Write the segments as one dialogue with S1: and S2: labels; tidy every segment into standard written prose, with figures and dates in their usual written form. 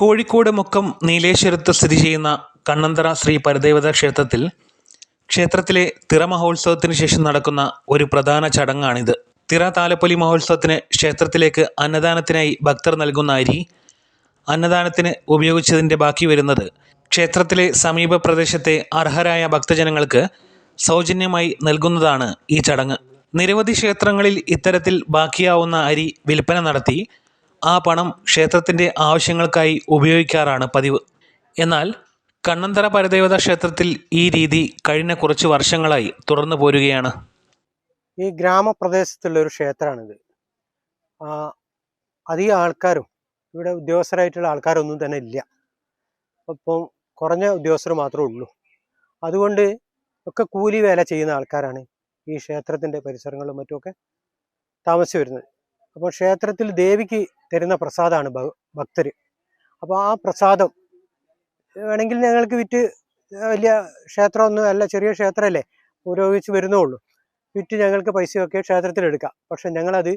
S1: കോഴിക്കോട് മുക്കം നീലേശ്വരത്ത് സ്ഥിതി ചെയ്യുന്ന കണ്ണന്തറ ശ്രീ പരദേവത ക്ഷേത്രത്തിൽ ക്ഷേത്രത്തിലെ തിറ മഹോത്സവത്തിന് ശേഷം നടക്കുന്ന ഒരു പ്രധാന ചടങ്ങാണിത്. തിറ താലപ്പൊലി മഹോത്സവത്തിന് ക്ഷേത്രത്തിലേക്ക് അന്നദാനത്തിനായി ഭക്തർ നൽകുന്ന അരി അന്നദാനത്തിന് ഉപയോഗിച്ചതിൻ്റെ ബാക്കി വരുന്നത് ക്ഷേത്രത്തിലെ സമീപ പ്രദേശത്തെ അർഹരായ ഭക്തജനങ്ങൾക്ക് സൗജന്യമായി നൽകുന്നതാണ് ഈ ചടങ്ങ്. നിരവധി ക്ഷേത്രങ്ങളിൽ ഇത്തരത്തിൽ ബാക്കിയാവുന്ന അരി വിൽപ്പന നടത്തി ആ പണം ക്ഷേത്രത്തിൻ്റെ ആവശ്യങ്ങൾക്കായി ഉപയോഗിക്കാറാണ് പതിവ്. എന്നാൽ കണ്ണന്തറ പരദേവത ക്ഷേത്രത്തിൽ ഈ രീതി കഴിഞ്ഞ കുറച്ച് വർഷങ്ങളായി തുടർന്നു പോരുകയാണ്.
S2: ഈ ഗ്രാമപ്രദേശത്തുള്ള ഒരു ക്ഷേത്രമാണിത്. അധികം ആൾക്കാരും ഇവിടെ ഉദ്യോഗസ്ഥരായിട്ടുള്ള ആൾക്കാരൊന്നും തന്നെ ഇല്ല. അപ്പം കുറഞ്ഞ ഉദ്യോഗസ്ഥർ മാത്രമേ ഉള്ളൂ. അതുകൊണ്ട് ഒക്കെ കൂലി വേല ചെയ്യുന്ന ആൾക്കാരാണ് ഈ ക്ഷേത്രത്തിൻ്റെ പരിസരങ്ങളിലും മറ്റുമൊക്കെ താമസിച്ച് വരുന്നത്. അപ്പോൾ ക്ഷേത്രത്തിൽ ദേവിക്ക് തരുന്ന പ്രസാദമാണ് ഭക്തർ. അപ്പോൾ ആ പ്രസാദം വേണമെങ്കിൽ ഞങ്ങൾക്ക് വിറ്റ്, വലിയ ക്ഷേത്രമൊന്നും അല്ല, ചെറിയ ക്ഷേത്രമല്ലേ, പുരോഗമിച്ച് വരുന്നുള്ളൂ, വിറ്റ് ഞങ്ങൾക്ക് പൈസയൊക്കെ ക്ഷേത്രത്തിലെടുക്കാം. പക്ഷെ ഞങ്ങളത്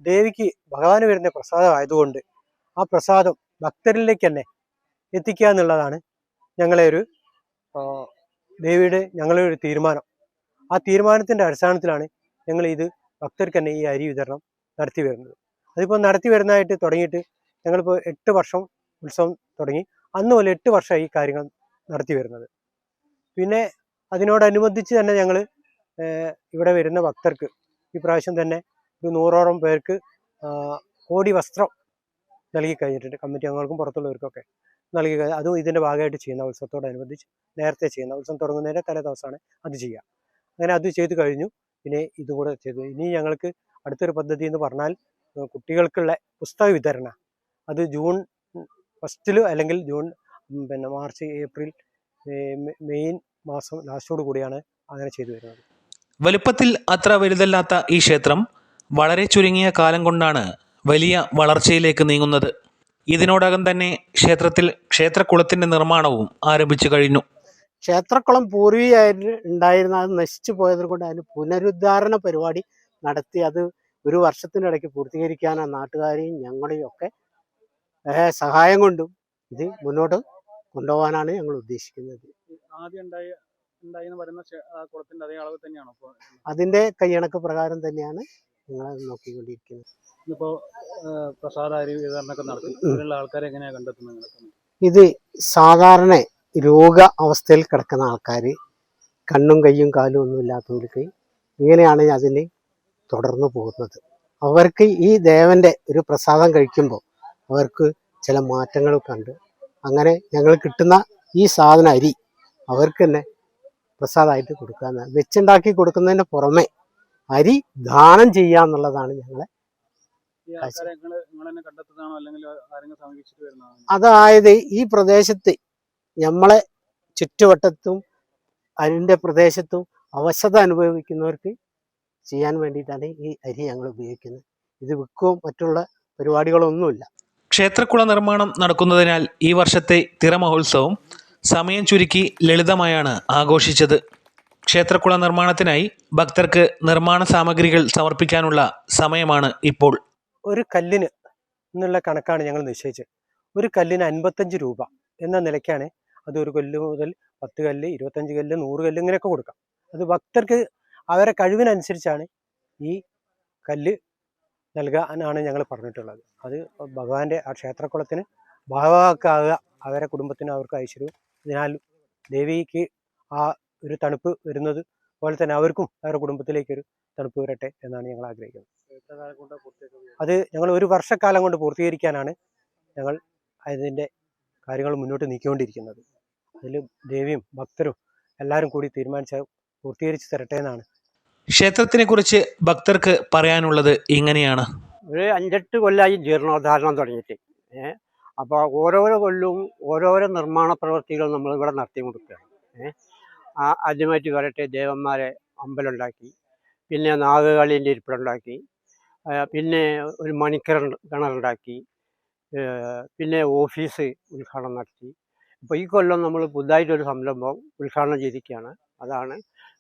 S2: ദേവിക്ക് ഭഗവാന് വരുന്ന പ്രസാദം ആയതുകൊണ്ട് ആ പ്രസാദം ഭക്തരിലേക്ക് തന്നെ എത്തിക്കുക എന്നുള്ളതാണ് ഞങ്ങളെ ഒരു തീരുമാനം. ആ തീരുമാനത്തിൻ്റെ അടിസ്ഥാനത്തിലാണ് ഞങ്ങൾ ഇത് ഭക്തർക്ക് തന്നെ ഈ അരി വിതരണം നടത്തി വരുന്നത്. അതിപ്പോൾ നടത്തി വരുന്നതായിട്ട് തുടങ്ങിയിട്ട് ഞങ്ങളിപ്പോൾ 8 വർഷം ഉത്സവം തുടങ്ങി, അന്ന് പോലെ 8 വർഷമായി ഈ കാര്യങ്ങൾ നടത്തി വരുന്നത്. പിന്നെ അതിനോടനുബന്ധിച്ച് തന്നെ ഞങ്ങൾ ഇവിടെ വരുന്ന ഭക്തർക്ക് ഈ പ്രാവശ്യം തന്നെ ഒരു 100ഓളം പേർക്ക് കോടി വസ്ത്രം നൽകി കഴിഞ്ഞിട്ടുണ്ട്. കമ്മിറ്റി അംഗങ്ങൾക്കും പുറത്തുള്ളവർക്കൊക്കെ നൽകി. അതും ഇതിൻ്റെ ഭാഗമായിട്ട് ചെയ്യുന്ന ഉത്സവത്തോടനുബന്ധിച്ച് നേരത്തെ ചെയ്യുന്ന ഉത്സവം തുടങ്ങുന്നതിൻ്റെ തലേ ദിവസമാണ് അത് ചെയ്യുക. അങ്ങനെ അത് ചെയ്ത് കഴിഞ്ഞു. പിന്നെ ഇതും കൂടെ ചെയ്തു. ഇനി ഞങ്ങൾക്ക് അടുത്തൊരു പദ്ധതി എന്ന് പറഞ്ഞാൽ കുട്ടികൾക്കുള്ള പുസ്തക വിതരണം. അത് ജൂൺ 1 അല്ലെങ്കിൽ മാർച്ച്, ഏപ്രിൽ, മെയ് മാസം ലാസ്റ്റോട് കൂടിയാണ് അങ്ങനെ ചെയ്തു വരുന്നത്.
S1: വലുപ്പത്തിൽ അത്ര വലുതല്ലാത്ത ഈ ക്ഷേത്രം വളരെ ചുരുങ്ങിയ കാലം കൊണ്ടാണ് വലിയ വളർച്ചയിലേക്ക് നീങ്ങുന്നത്. ഇതിനോടകം തന്നെ ക്ഷേത്രത്തിൽ ക്ഷേത്രക്കുളത്തിന്റെ നിർമ്മാണവും ആരംഭിച്ചു കഴിഞ്ഞു.
S3: ക്ഷേത്രക്കുളം പൂർവികമായിട്ട് ഉണ്ടായിരുന്ന അത് നശിച്ചു പോയത് കൊണ്ട് അതിന് പുനരുദ്ധാരണ പരിപാടി നടത്തി അത് ഒരു വർഷത്തിനിടയ്ക്ക് പൂർത്തീകരിക്കാനാണ് നാട്ടുകാരെയും ഞങ്ങളെയും ഒക്കെ സഹായം കൊണ്ടും ഇത് മുന്നോട്ട് കൊണ്ടുപോകാനാണ് ഞങ്ങൾ ഉദ്ദേശിക്കുന്നത്. അതിന്റെ കൈയണക്ക് പ്രകാരം തന്നെയാണ് ഞങ്ങൾ നോക്കിക്കൊണ്ടിരിക്കുന്നത്. ഇത് സാധാരണ രോഗ അവസ്ഥയിൽ കിടക്കുന്ന ആൾക്കാർ, കണ്ണും കയ്യും കാലും ഒന്നും ഇല്ലാത്തവർക്ക് ഇങ്ങനെയാണ് അതിന് തുടർന്നു പോകുന്നത്. അവർക്ക് ഈ ദേവന്റെ ഒരു പ്രസാദം കഴിക്കുമ്പോൾ അവർക്ക് ചില മാറ്റങ്ങളൊക്കെ ഉണ്ട്. അങ്ങനെ ഞങ്ങൾ കിട്ടുന്ന ഈ സാധന അരി അവർക്ക് തന്നെ പ്രസാദമായിട്ട് കൊടുക്കുക, വെച്ചുണ്ടാക്കി കൊടുക്കുന്നതിന് പുറമെ അരി ദാനം ചെയ്യുക എന്നുള്ളതാണ് ഞങ്ങളെ. അതായത് ഈ പ്രദേശത്ത് നമ്മളെ ചുറ്റുവട്ടത്തും അതിൻ്റെ പ്രദേശത്തും അവശത അനുഭവിക്കുന്നവർക്ക് ചെയ്യാൻ വേണ്ടിയിട്ടാണ് ഈ അരി ഞങ്ങൾ ഉപയോഗിക്കുന്നത്. ഇത് വിൽക്കുകയും മറ്റുള്ള പരിപാടികളൊന്നുമില്ല.
S1: ക്ഷേത്രക്കുള നിർമ്മാണം നടക്കുന്നതിനാൽ ഈ വർഷത്തെ തിറ മഹോത്സവം സമയം ചുരുക്കി ലളിതമായാണ് ആഘോഷിച്ചത്. ക്ഷേത്രക്കുള നിർമ്മാണത്തിനായി ഭക്തർക്ക് നിർമ്മാണ സാമഗ്രികൾ സമർപ്പിക്കാനുള്ള സമയമാണ് ഇപ്പോൾ.
S2: ഒരു കല്ലിന് എന്നുള്ള കണക്കാണ് ഞങ്ങൾ നിശ്ചയിച്ചത്. ഒരു കല്ലിന് 55 രൂപ എന്ന നിലയ്ക്കാണ്. അത് ഒരു കല്ല് മുതൽ 10 കല്ല്, 25 കല്ല്, 100 കല്ല് ഇങ്ങനെയൊക്കെ കൊടുക്കാം. അത് ഭക്തർക്ക് അവരെ കഴിവിനനുസരിച്ചാണ് ഈ കല്ല് നൽകാനാണ് ഞങ്ങൾ പറഞ്ഞിട്ടുള്ളത്. അത് ഭഗവാന്റെ ആ ക്ഷേത്രക്കുളത്തിന് ഭാഗമാക്കാവുക, അവരെ കുടുംബത്തിന് അവർക്ക് ഐശ്വര്യവും, അതിനാൽ ദേവിക്ക് ആ ഒരു തണുപ്പ് വരുന്നത് പോലെ തന്നെ അവർക്കും അവരുടെ കുടുംബത്തിലേക്കൊരു തണുപ്പ് വരട്ടെ എന്നാണ് ഞങ്ങൾ ആഗ്രഹിക്കുന്നത്. അത് ഞങ്ങൾ ഒരു വർഷക്കാലം കൊണ്ട് പൂർത്തീകരിക്കാനാണ് ഞങ്ങൾ അതിൻ്റെ കാര്യങ്ങൾ മുന്നോട്ട് നീക്കിക്കൊണ്ടിരിക്കുന്നത്. അതിൽ ദേവിയും ഭക്തരും എല്ലാവരും കൂടി തീരുമാനിച്ച് പൂർത്തീകരിച്ച് തരട്ടെ എന്നാണ്.
S1: ക്ഷേത്രത്തിനെ കുറിച്ച് ഭക്തർക്ക് പറയാനുള്ളത് ഇങ്ങനെയാണ്.
S3: ഒരു 5-8 കൊല്ലമായി ജീർണോദ്ധാരണം തുടങ്ങിയിട്ട്. അപ്പോൾ ഓരോരോ കൊല്ലവും ഓരോരോ നിർമ്മാണ പ്രവൃത്തികൾ നമ്മൾ ഇവിടെ നടത്തി കൊടുക്കുകയാണ്. ആദ്യമായിട്ട് പറയട്ടെ, ദേവന്മാരെ അമ്പലം ഉണ്ടാക്കി, പിന്നെ നാഗകാളീൻ്റെ ഇരിപ്പിടമുണ്ടാക്കി, പിന്നെ ഒരു കിണറുണ്ടാക്കി, പിന്നെ ഓഫീസ് ഉദ്ഘാടനം നടത്തി. അപ്പോൾ ഈ കൊല്ലം നമ്മൾ പുതുതായിട്ടൊരു സംരംഭം ഉദ്ഘാടനം ചെയ്തിരിക്കുകയാണ്. അതാണ്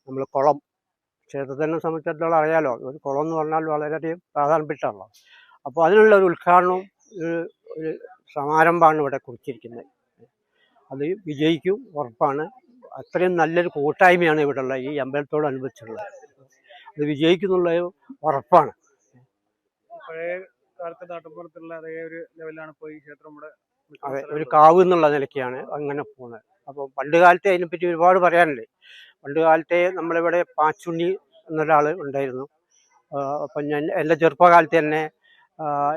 S3: നമ്മൾ കുളം. ക്ഷേത്രത്തിനെ സംബന്ധിച്ചിടത്തോളം അറിയാലോ, ഒരു കുളം എന്ന് പറഞ്ഞാൽ വളരെയധികം പ്രാധാന്യപ്പെട്ടാണല്ലോ. അപ്പോൾ അതിനുള്ള ഒരു ഉദ്ഘാടനവും ഒരു സമാരംഭമാണ് ഇവിടെ കുറിച്ചിരിക്കുന്നത്. അത് വിജയിക്കും, ഉറപ്പാണ്. അത്രയും നല്ലൊരു കൂട്ടായ്മയാണ് ഇവിടെ ഉള്ള ഈ അമ്പലത്തോടനുബന്ധിച്ചുള്ളത്. അത് വിജയിക്കുന്നുള്ളത് ഉറപ്പാണ്.
S1: പഴയ കാലത്തെ നാട്ടുമ്പുറത്തുള്ള അതേ ഒരു ലെവലിലാണ് ഇപ്പോൾ ഈ ക്ഷേത്രം ഇവിടെ
S3: അതെ, ഒരു കാവ് എന്നുള്ള നിലയ്ക്കാണ് അങ്ങനെ പോകുന്നത്. അപ്പോൾ പണ്ട് കാലത്തെ അതിനെപ്പറ്റി ഒരുപാട് പറയാനുണ്ട്. പണ്ട് കാലത്തെ നമ്മളിവിടെ പാച്ചുണ്ണി എന്നൊരാൾ ഉണ്ടായിരുന്നു. അപ്പം എൻ്റെ ചെറുപ്പകാലത്ത് തന്നെ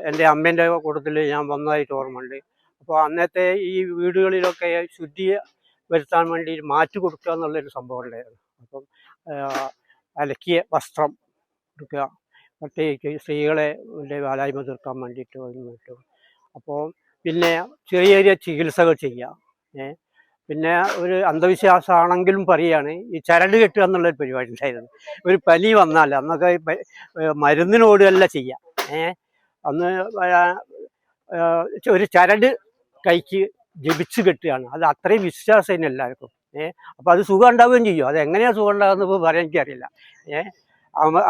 S3: എൻ്റെ അമ്മേൻ്റെ കൂട്ടത്തിൽ ഞാൻ വന്നതായിട്ട് ഓർമ്മയുണ്ട്. അപ്പോൾ അന്നത്തെ ഈ വീടുകളിലൊക്കെ ശുദ്ധി വരുത്താൻ വേണ്ടി മാറ്റി കൊടുക്കുക എന്നുള്ളൊരു സംഭവം ഉണ്ടായിരുന്നു. അപ്പം അലക്കിയ വസ്ത്രം കൊടുക്കുക, പ്രത്യേകിച്ച് സ്ത്രീകളെ വാലായ്മ തീർക്കാൻ വേണ്ടിയിട്ട്. അപ്പോൾ പിന്നെ ചെറിയ ചെറിയ ചികിത്സകൾ ചെയ്യുക. പിന്നെ ഒരു അന്ധവിശ്വാസമാണെങ്കിലും പറയുകയാണ്, ഈ ചരട് കെട്ടുക എന്നുള്ളൊരു പരിപാടി ഉണ്ടായിരുന്നു. ഒരു പനി വന്നാൽ അന്നൊക്കെ മരുന്നിനോടുകയല്ല ചെയ്യുക. അന്ന് ഒരു ചരട് കൈക്ക് ജപിച്ച് കെട്ടുകയാണ്. അത് അത്രയും വിശ്വാസം തന്നെ എല്ലാവർക്കും. അപ്പോൾ അത് സുഖം ഉണ്ടാവുകയും ചെയ്യും. അതെങ്ങനെയാണ് സുഖം ഉണ്ടാകുന്നത് ഇപ്പോൾ പറയാൻ എനിക്കറിയില്ല.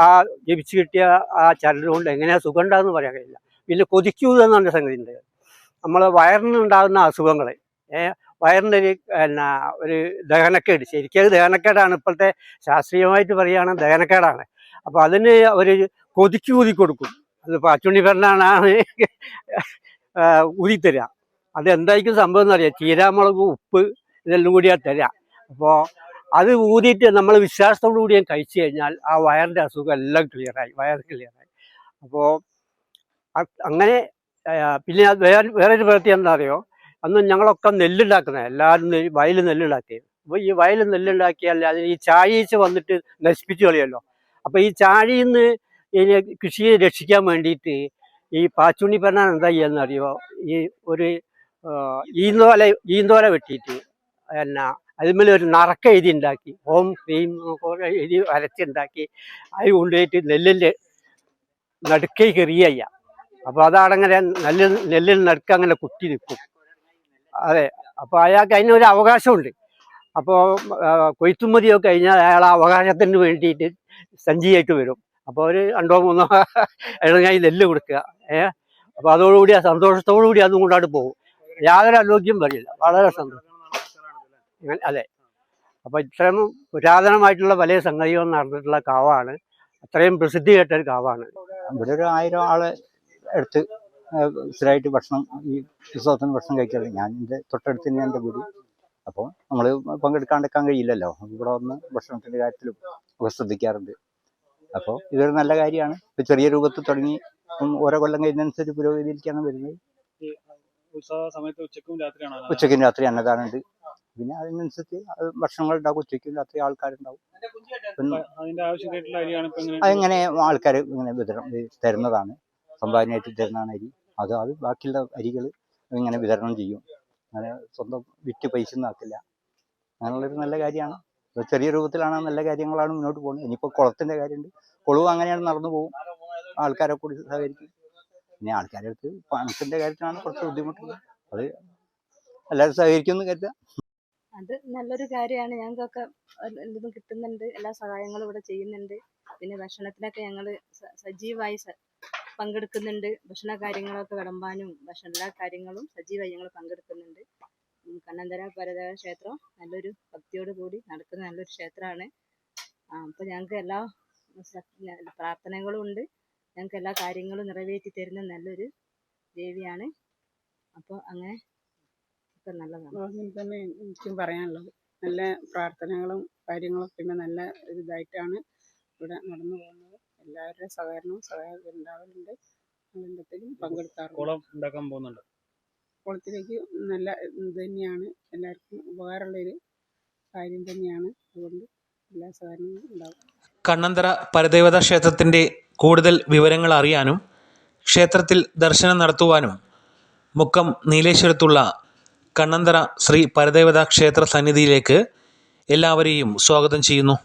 S3: ആ ജപിച്ച് കിട്ടിയ ആ ചരട് കൊണ്ട് എങ്ങനെയാണ് സുഖം ഉണ്ടാകുന്നത് പറയാൻ കഴിയില്ല. പിന്നെ കൊതിക്കൂത എന്ന സംഗതി ഉണ്ട്. നമ്മളെ വയറിനുണ്ടാകുന്ന അസുഖങ്ങൾ, വയറിൻ്റെ ഒരു ദഹനക്കേട്, ശരിക്കും അത് ദഹനക്കേടാണ്. ഇപ്പോഴത്തെ ശാസ്ത്രീയമായിട്ട് പറയുകയാണെങ്കിൽ ദഹനക്കേടാണ്. അപ്പോൾ അതിന് അവർ കൊതിക്ക് ഊതി കൊടുക്കും. അത് പാച്ചുണ്ണി പെണ്ണാണ് ഊതിത്തരിക. അതെന്തായിരിക്കും സംഭവം എന്നറിയാം. ചീരാമുളക്, ഉപ്പ് ഇതെല്ലാം കൂടിയാ തരിക. അപ്പോൾ അത് ഊതിയിട്ട് നമ്മൾ വിശ്വാസത്തോടു കൂടി കഴിച്ചു കഴിഞ്ഞാൽ ആ വയറിൻ്റെ അസുഖം എല്ലാം ക്ലിയറായി, വയറ് ക്ലിയറായി. അപ്പോൾ അങ്ങനെ പിന്നെ വേറൊരു പ്രവൃത്തി എന്താ അറിയോ, അന്ന് ഞങ്ങളൊക്കെ നെല്ലുണ്ടാക്കുന്നത്, എല്ലാവരും വയൽ നെല്ലുണ്ടാക്കിയത്. അപ്പോൾ ഈ വയൽ നെല്ലുണ്ടാക്കിയാൽ അതിന് ഈ ചാഴീച്ച വന്നിട്ട് നശിപ്പിച്ചു കളയുമല്ലോ. അപ്പോൾ ഈ ചാഴിയിൽ നിന്ന് ഇതിനെ കൃഷിയെ രക്ഷിക്കാൻ വേണ്ടിയിട്ട് ഈ പാച്ചുണ്ണി പെണ്ണാൻ എന്താ ചെയ്യാന്നറിയോ, ഈ ഒരു ഈന്തോല വെട്ടിയിട്ട് അതിന്മേൽ ഒരു നറക്ക എഴുതി ഉണ്ടാക്കി, ഓം ക്രീം എഴുതി വരച്ചുണ്ടാക്കി അത് കൊണ്ടുപോയിട്ട് നെല്ലിൻ്റെ നടുക്കേക്ക് എറിയ. അപ്പോൾ അതങ്ങനെ നെല്ലിൽ നടുക്ക് അങ്ങനെ കുത്തി നിൽക്കും. അതെ, അപ്പോൾ അയാൾക്ക് അതിനൊരു അവകാശമുണ്ട്. അപ്പോൾ കൊയ്ത്തുമതിയൊക്കെ കഴിഞ്ഞാൽ അയാൾ ആ അവകാശത്തിന് വേണ്ടിയിട്ട് സഞ്ചിയായിട്ട് വരും. അപ്പോൾ ഒരു 2-3 ഇളങ്ങായി നെല്ല് കൊടുക്കുക. അപ്പോൾ അതോടുകൂടി ആ സന്തോഷത്തോടു കൂടി അതും കൊണ്ടാട്ട് പോകും. യാതൊരു ആരോഗ്യം വരില്ല, വളരെ സന്തോഷം. അതെ, അപ്പോൾ ഇത്രയും പുരാതനമായിട്ടുള്ള പല സംഗതികളും നടന്നിട്ടുള്ള കാവാണ്. അത്രയും പ്രസിദ്ധി കേട്ടൊരു കാവാണ്.
S4: ഇവിടെ ഒരു 1000 ആള് എടുത്ത് സ്ഥിരമായിട്ട് ഭക്ഷണം, ഈ ഉത്സവത്തിന് ഭക്ഷണം കഴിക്കാറുണ്ട്. ഞാൻ എൻ്റെ തൊട്ടടുത്ത് തന്നെ എൻ്റെ വീട്. അപ്പോൾ നമ്മൾ പങ്കെടുക്കാണ്ടിരിക്കാൻ കഴിയില്ലല്ലോ. ഇവിടെ വന്ന് ഭക്ഷണത്തിൻ്റെ കാര്യത്തിലും ഒക്കെ ശ്രദ്ധിക്കാറുണ്ട്. അപ്പോൾ ഇതൊരു നല്ല കാര്യമാണ്. ഇപ്പോൾ ചെറിയ രൂപത്തിൽ തുടങ്ങി ഓരോ കൊല്ലം കഴിയുന്നതനുസരിച്ച് പുരോഗതിയിലേക്കാണ് വരുന്നത്.
S1: ഉത്സവ സമയത്ത്
S4: ഉച്ചയ്ക്കും രാത്രി അന്നദാനമുണ്ട്. പിന്നെ അതിനനുസരിച്ച് ഭക്ഷണങ്ങൾ ഉണ്ടാവും. ഉച്ചയ്ക്കും രാത്രി ആൾക്കാരുണ്ടാവും. അതിങ്ങനെ ആൾക്കാർ ഇങ്ങനെ തരുന്നതാണ്, സംഭാവനയായിട്ട് തരുന്നതാണ് അരി. അത് ബാക്കിയുള്ള അരികൾ ഇങ്ങനെ വിതരണം ചെയ്യും. അങ്ങനെ സ്വന്തം വിറ്റ് പൈസ ഒന്നും ആക്കില്ല. അങ്ങനെയുള്ളൊരു നല്ല കാര്യമാണ്. ചെറിയ രൂപത്തിലാണ് നല്ല കാര്യങ്ങളാണ് മുന്നോട്ട് പോകുന്നത്. ഇനിയിപ്പോൾ കുളത്തിൻ്റെ കാര്യമുണ്ട്. കുളവും അങ്ങനെയാണ് നടന്നു പോകും. ആൾക്കാരെ കൂടി സഹകരിക്കും. പിന്നെ ആൾക്കാരുടെ അടുത്ത് പണത്തിൻ്റെ കാര്യത്തിലാണ് കുറച്ച് ബുദ്ധിമുട്ടുള്ളത്. അത് എല്ലാവരും സഹകരിക്കുമെന്ന് കരുതാം.
S5: അത് നല്ലൊരു കാര്യമാണ്. ഞങ്ങൾക്കൊക്കെ എന്തും കിട്ടുന്നുണ്ട്, എല്ലാ സഹായങ്ങളും ഇവിടെ ചെയ്യുന്നുണ്ട്. പിന്നെ ഭക്ഷണത്തിനൊക്കെ ഞങ്ങൾ സജീവമായി പങ്കെടുക്കുന്നുണ്ട്. ഭക്ഷണ കാര്യങ്ങളൊക്കെ വിളമ്പാനും എല്ലാ കാര്യങ്ങളും സജീവമായി ഞങ്ങൾ പങ്കെടുക്കുന്നുണ്ട്. കണ്ണന്തറ പരദേവ ക്ഷേത്രം നല്ലൊരു ഭക്തിയോട് കൂടി നടക്കുന്ന നല്ലൊരു ക്ഷേത്രമാണ്. അപ്പോൾ ഞങ്ങൾക്ക് എല്ലാ പ്രാർത്ഥനകളും ഉണ്ട്. ഞങ്ങൾക്ക് എല്ലാ കാര്യങ്ങളും നിറവേറ്റി തരുന്ന നല്ലൊരു ദേവിയാണ്. അപ്പോൾ അങ്ങനെ ഒക്കെ നല്ലതാണ്.
S6: അങ്ങനെ തന്നെ എനിക്കും പറയാനുള്ളത്. നല്ല പ്രാർത്ഥനകളും കാര്യങ്ങളും പിന്നെ നല്ല ഒരു ഇതായിട്ടാണ് ഇവിടെ നടന്നു പോകുന്നത്. എല്ലാവരുടെയും സഹകരണം ഉണ്ടാവലുണ്ട്. അതിൻ്റെത്തിലും പങ്കെടുക്കാറുണ്ട്.
S1: കുളം ഉണ്ടാക്കാൻ പോകുന്നുണ്ട്.
S6: കുളത്തിലേക്ക് നല്ല ഇത് തന്നെയാണ്, എല്ലാവർക്കും ഉപകാരമുള്ളൊരു കാര്യം തന്നെയാണ്. അതുകൊണ്ട് എല്ലാ സഹകരണവും ഉണ്ടാവും.
S1: കണ്ണന്തറ പരദേവത ക്ഷേത്രത്തിൻ്റെ കൂടുതൽ വിവരങ്ങൾ അറിയാനും ക്ഷേത്രത്തിൽ ദർശനം നടത്തുവാനും മുക്കം നീലേശ്വരത്തുള്ള കണ്ണന്തറ ശ്രീ പരദേവത ക്ഷേത്ര സന്നിധിയിലേക്ക് എല്ലാവരെയും സ്വാഗതം ചെയ്യുന്നു.